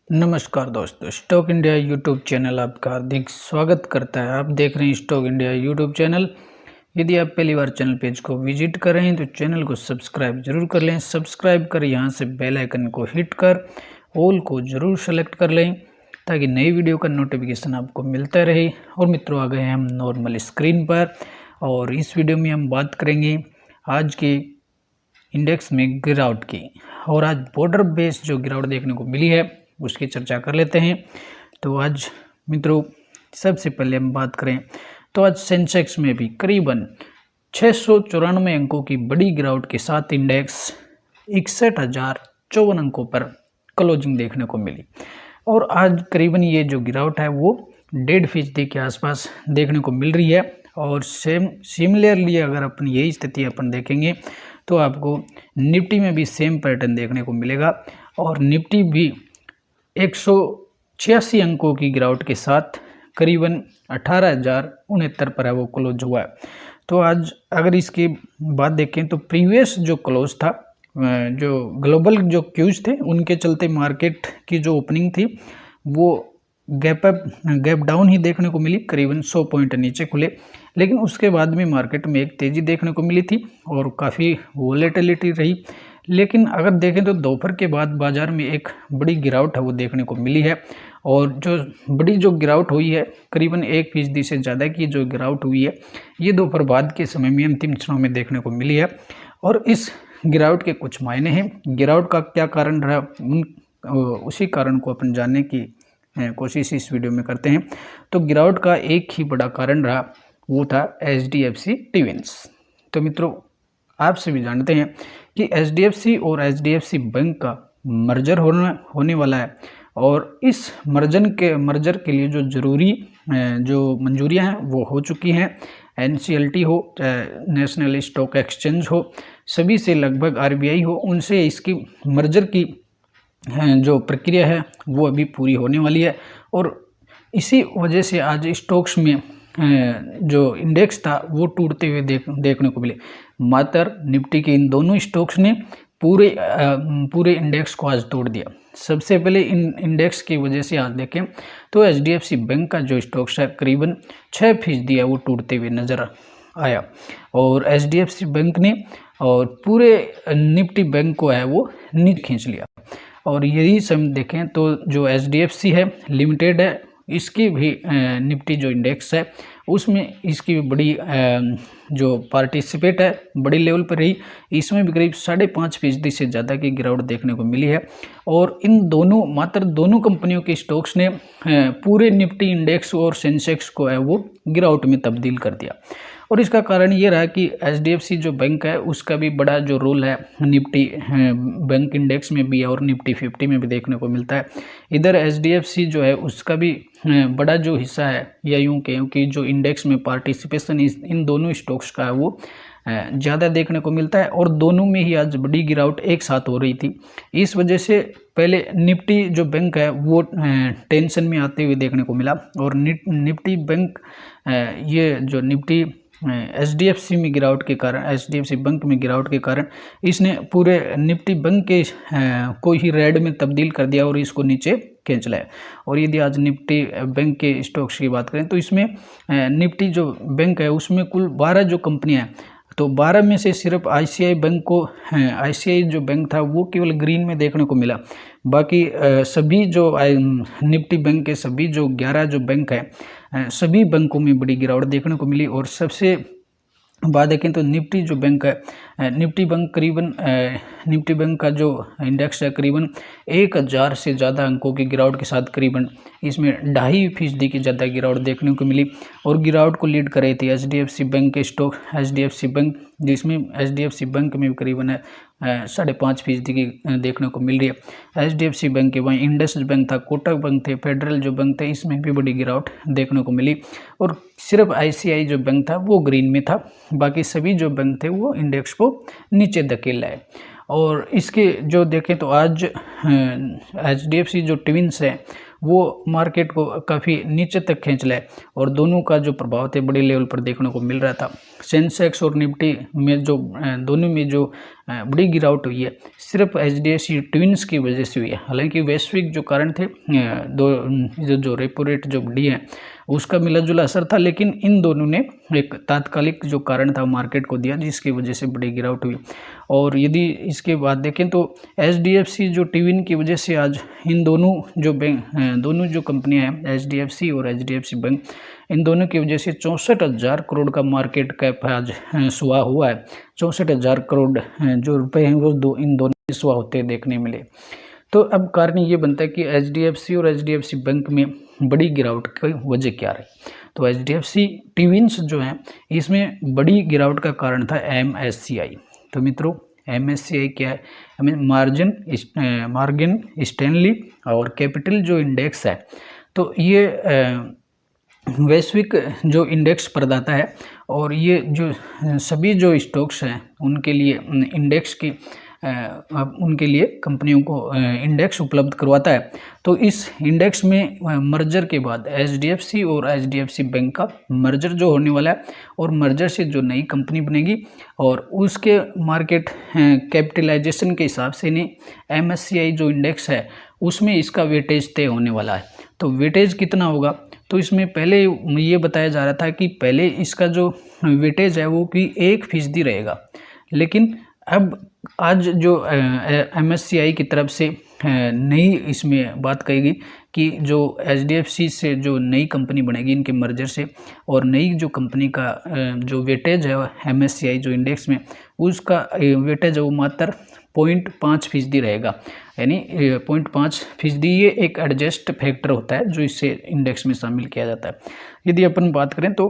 नमस्कार दोस्तों, stock India YouTube channel आपका हार्दिक स्वागत करता है। आप देख रहे हैं स्टॉक इंडिया यूट्यूब चैनल। यदि आप पहली बार चैनल पेज को विजिट कर रहे हैं तो चैनल को सब्सक्राइब जरूर कर लें। सब्सक्राइब कर यहां से बेल आइकन को हिट कर ऑल को जरूर सेलेक्ट कर लें ताकि नई वीडियो का नोटिफिकेशन आपको मिलता रहे। और मित्रों, आ गए हैं हम नॉर्मल स्क्रीन पर और इस वीडियो में हम बात करेंगे आज के इंडेक्स में गिरावट की। और आज बॉर्डर बेस जो गिरावट देखने को मिली है उसकी चर्चा कर लेते हैं। तो आज मित्रों सबसे पहले हम बात करें तो आज सेंसेक्स में भी करीबन 694 अंकों की बड़ी गिरावट के साथ इंडेक्स 61,054 अंकों पर क्लोजिंग देखने को मिली। और आज करीबन ये जो गिरावट है वो 1.5% के आसपास देखने को मिल रही है। और सिमिलरली अगर अपन यही स्थिति अपन देखेंगे तो आपको निफ्टी में भी सेम पैटर्न देखने को मिलेगा। और निफ्टी भी 186 अंकों की गिरावट के साथ करीबन 18,069 पर है वो क्लोज हुआ है। तो आज अगर इसकी बात देखें तो प्रीवियस जो क्लोज था, जो ग्लोबल जो क्यूज थे उनके चलते मार्केट की जो ओपनिंग थी वो गैप डाउन ही देखने को मिली, करीबन 100 पॉइंट नीचे खुले। लेकिन उसके बाद में मार्केट में एक तेज़ी देखने को मिली थी और काफ़ी वोलेटिलिटी रही। लेकिन अगर देखें तो दोपहर के बाद बाजार में एक बड़ी गिरावट है वो देखने को मिली है। और जो गिरावट हुई है करीबन 1% से ज़्यादा की जो गिरावट हुई है ये दोपहर बाद के समय में अंतिम क्षणों में देखने को मिली है। और इस गिरावट के कुछ मायने हैं। गिरावट का क्या कारण रहा उसी कारण को अपन जानने की कोशिश इस वीडियो में करते हैं। तो गिरावट का एक ही बड़ा कारण रहा, वो था HDFC ट्विंस। तो मित्रों आप सभी जानते हैं कि HDFC और HDFC बैंक का मर्जर होने वाला है। और इस मर्जर के लिए जो जरूरी जो मंजूरियां हैं वो हो चुकी हैं। NCLT हो, नेशनल स्टॉक एक्सचेंज हो, सभी से लगभग RBI हो, उनसे इसकी मर्जर की जो प्रक्रिया है वो अभी पूरी होने वाली है। और इसी वजह से आज स्टॉक्स में जो इंडेक्स था वो टूटते हुए देखने को मिले। मात्र निफ्टी के इन दोनों स्टॉक्स ने पूरे इंडेक्स को आज तोड़ दिया। सबसे पहले इन इंडेक्स की वजह से आज देखें तो HDFC बैंक का जो स्टॉक्स है करीबन 6% है वो टूटते हुए नजर आया। और HDFC बैंक ने और पूरे निफ्टी बैंक को है वो नीचे खींच लिया। और यही सब देखें तो जो HDFC है लिमिटेड है, इसकी भी निफ्टी जो इंडेक्स है उसमें इसकी बड़ी जो पार्टिसिपेट है बड़ी लेवल पर रही। इसमें भी करीब 5.5% से ज़्यादा की गिरावट देखने को मिली है। और इन मात्र दोनों कंपनियों के स्टॉक्स ने पूरे निफ्टी इंडेक्स और सेंसेक्स को है वो गिरावट में तब्दील कर दिया। और इसका कारण ये रहा कि HDFC जो बैंक है उसका भी बड़ा जो रोल है निफ्टी बैंक इंडेक्स में भी और निफ्टी 50 में भी देखने को मिलता है। इधर HDFC जो है उसका भी बड़ा जो हिस्सा है, या यूँ कहें कि जो इंडेक्स में पार्टिसिपेशन इन दोनों स्टॉक्स का है वो ज़्यादा देखने को मिलता है। और दोनों में ही आज बड़ी गिरावट एक साथ हो रही थी। इस वजह से पहले निफ्टी जो बैंक है वो टेंशन में आते हुए देखने को मिला। और निफ्टी बैंक ये जो निफ्टी HDFC में गिरावट के कारण, HDFC बैंक में गिरावट के कारण इसने पूरे निफ्टी बैंक के को ही रेड में तब्दील कर दिया और इसको नीचे खींच लाया। और यदि आज निफ्टी बैंक के स्टॉक्स की बात करें तो इसमें निफ्टी जो बैंक है उसमें कुल 12 जो कंपनियां हैं, तो 12 में से सिर्फ ICICI बैंक को ICICI जो बैंक था वो केवल ग्रीन में देखने को मिला। बाकी सभी जो निफ्टी बैंक के सभी जो 11 जो बैंक है सभी बैंकों में बड़ी गिरावट देखने को मिली। और सबसे बात देखें तो निफ्टी जो बैंक है निफ्टी बैंक का जो इंडेक्स है करीबन 1,000 से ज़्यादा अंकों की गिरावट के साथ करीबन इसमें 2.5% की ज़्यादा गिरावट देखने को मिली। और गिरावट को लीड कर रही थी HDFC बैंक के स्टॉक, HDFC बैंक, जिसमें HDFC बैंक में भी करीबन 5.5% की देखने को मिल रही है। HDFC बैंक के वहीं इंडस बैंक था, कोटक बैंक थे, फेडरल जो बैंक थे, इसमें भी बड़ी गिरावट देखने को मिली। और सिर्फ ICICI जो बैंक था वो ग्रीन में था, बाकी सभी जो बैंक थे वो इंडेक्स को नीचे धकेल लाए। और इसके जो देखें तो आज HDFC जो ट्विंस है वो मार्केट को काफ़ी नीचे तक खींच लाए और दोनों का जो प्रभाव थे बड़े लेवल पर देखने को मिल रहा था। सेंसेक्स और निफ्टी में जो दोनों में जो बड़ी गिरावट हुई है सिर्फ एचडीएफसी ट्विंस की वजह से हुई है। हालांकि वैश्विक जो कारण थे जो रेपो रेट जो बढ़ी है उसका मिला जुला असर था, लेकिन इन दोनों ने एक तात्कालिक जो कारण था मार्केट को दिया जिसकी वजह से बड़ी गिरावट हुई। और यदि इसके बाद देखें तो एचडीएफसी जो ट्विन की वजह से आज इन दोनों जो कंपनियां हैं एचडीएफसी और एचडीएफसी बैंक, इन दोनों की वजह से 64,000 करोड़ का मार्केट कैप आज सुहा हुआ है। 64,000 करोड़ जो रुपए हैं वो इन दोनों सुहा होते देखने मिले। तो अब कारण ये बनता है कि एचडीएफसी और एचडीएफसी बैंक में बड़ी गिरावट की वजह क्या रही। तो एचडीएफसी ट्विंस जो हैं इसमें बड़ी गिरावट का कारण था एमएससीआई। तो मित्रों एमएससीआई क्या है, हमें मॉर्गन स्टैनली और कैपिटल जो इंडेक्स है तो ये वैश्विक जो इंडेक्स प्रदाता है और ये जो सभी जो स्टॉक्स हैं उनके लिए इंडेक्स की उनके लिए कंपनियों को इंडेक्स उपलब्ध करवाता है। तो इस इंडेक्स में मर्जर के बाद एचडीएफसी और एचडीएफसी बैंक का मर्जर जो होने वाला है और मर्जर से जो नई कंपनी बनेगी और उसके मार्केट कैपिटलाइजेशन के हिसाब से नहीं एमएससीआई जो इंडेक्स है उसमें इसका वेटेज तय होने वाला है। तो वेटेज कितना होगा, तो इसमें पहले ये बताया जा रहा था कि पहले इसका जो वेटेज है वो कि 1% रहेगा, लेकिन अब आज जो एमएससीआई की तरफ से नई इसमें बात कहेगी कि जो एचडीएफसी से जो नई कंपनी बनेगी इनके मर्जर से और नई जो कंपनी का जो वेटेज है एमएससीआई जो इंडेक्स में उसका वेटेज है वो मात्र 0.5% रहेगा। यानी 0.5% ये एक एडजस्ट फैक्टर होता है जो इससे इंडेक्स में शामिल किया जाता है। यदि अपन बात करें तो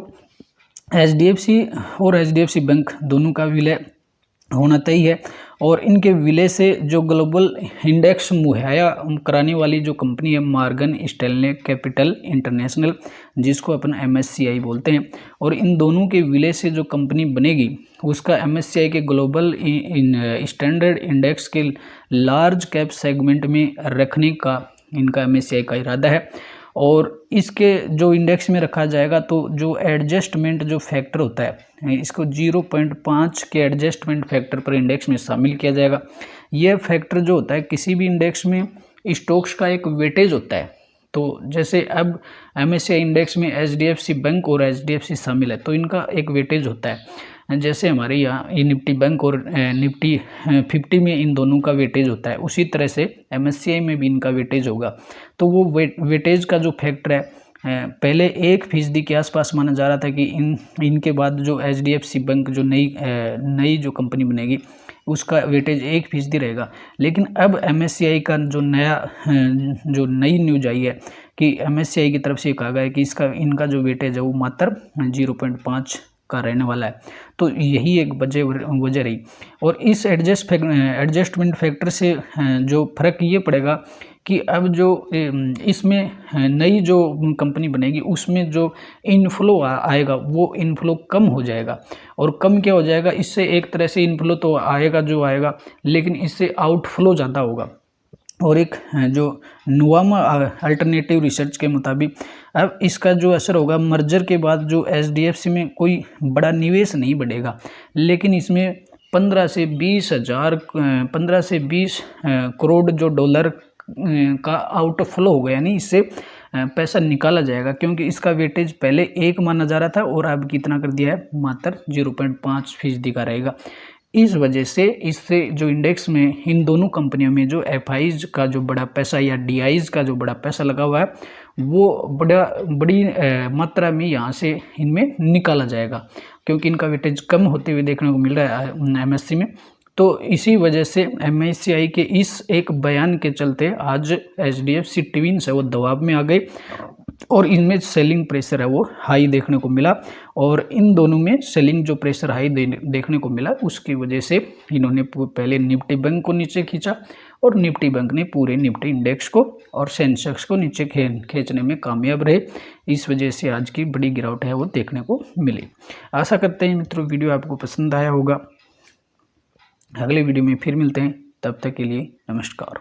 एचडीएफसी और एचडीएफसी बैंक दोनों का विलय होना तय है और इनके विलय से जो ग्लोबल इंडेक्स मुहैया कराने वाली जो कंपनी है मॉर्गन स्टैनले कैपिटल इंटरनेशनल जिसको अपन एमएससीआई बोलते हैं, और इन दोनों के विलय से जो कंपनी बनेगी उसका एमएससीआई के ग्लोबल स्टैंडर्ड इंडेक्स के लार्ज कैप सेगमेंट में रखने का इनका एमएससीआई का इरादा है। और इसके जो इंडेक्स में रखा जाएगा तो जो एडजस्टमेंट जो फैक्टर होता है इसको 0.5 के एडजस्टमेंट फैक्टर पर इंडेक्स में शामिल किया जाएगा। यह फैक्टर जो होता है किसी भी इंडेक्स में स्टॉक्स का एक वेटेज होता है। तो जैसे अब एमएससीआई इंडेक्स में एचडीएफसी बैंक और एचडीएफसी शामिल है तो इनका एक वेटेज होता है। जैसे हमारे यहाँ ये निफ्टी बैंक और निफ्टी 50 में इन दोनों का वेटेज होता है, उसी तरह से एमएससीआई में भी इनका वेटेज होगा। तो वो वेटेज का जो फैक्टर है पहले 1% के आसपास माना जा रहा था कि इनके बाद जो एचडीएफसी बैंक जो नई जो कंपनी बनेगी उसका वेटेज 1% रहेगा। लेकिन अब एमएससीआई का जो नई न्यूज आई है कि एमएससीआई की तरफ से कहा गया है कि इनका जो वेटेज है वो मात्र 0.5 का रहने वाला है। तो यही एक वजह रही। और इस एडजस्टमेंट फैक्टर से जो फर्क ये पड़ेगा कि अब जो इसमें नई जो कंपनी बनेगी उसमें जो इनफ्लो आएगा वो इनफ्लो कम हो जाएगा। और कम क्या हो जाएगा, इससे एक तरह से इनफ्लो तो आएगा जो आएगा, लेकिन इससे आउटफ्लो ज़्यादा होगा। और एक जो नुवामा अल्टरनेटिव रिसर्च के मुताबिक अब इसका जो असर होगा मर्जर के बाद जो एचडीएफसी में कोई बड़ा निवेश नहीं बढ़ेगा, लेकिन इसमें 15 से 20 करोड़ जो डॉलर का आउटफ्लो होगा, यानी इससे पैसा निकाला जाएगा क्योंकि इसका वेटेज पहले 1 माना जा रहा था और अब कितना कर दिया है, मात्र 0.5% का रहेगा। इस वजह से इससे जो इंडेक्स में इन दोनों कंपनियों में जो एफआईज का जो बड़ा पैसा या डीआईज का जो बड़ा पैसा लगा हुआ है वो बड़ी मात्रा में यहाँ से इनमें निकाला जाएगा क्योंकि इनका वेटेज कम होते हुए देखने को मिल रहा है एमएससी में। तो इसी वजह से एमएससीआई के इस एक बयान के चलते आज एचडीएफसी ट्विंस है वो दबाव में आ गए और इनमें सेलिंग प्रेशर है वो हाई देखने को मिला। और इन दोनों में सेलिंग जो प्रेशर हाई देखने को मिला उसकी वजह से इन्होंने पहले निफ्टी बैंक को नीचे खींचा और निफ्टी बैंक ने पूरे निफ्टी इंडेक्स को और सेंसेक्स को नीचे खींचने में कामयाब रहे। इस वजह से आज की बड़ी गिरावट है वो देखने को मिली। आशा करते हैं मित्रों वीडियो आपको पसंद आया होगा। अगले वीडियो में फिर मिलते हैं, तब तक के लिए नमस्कार।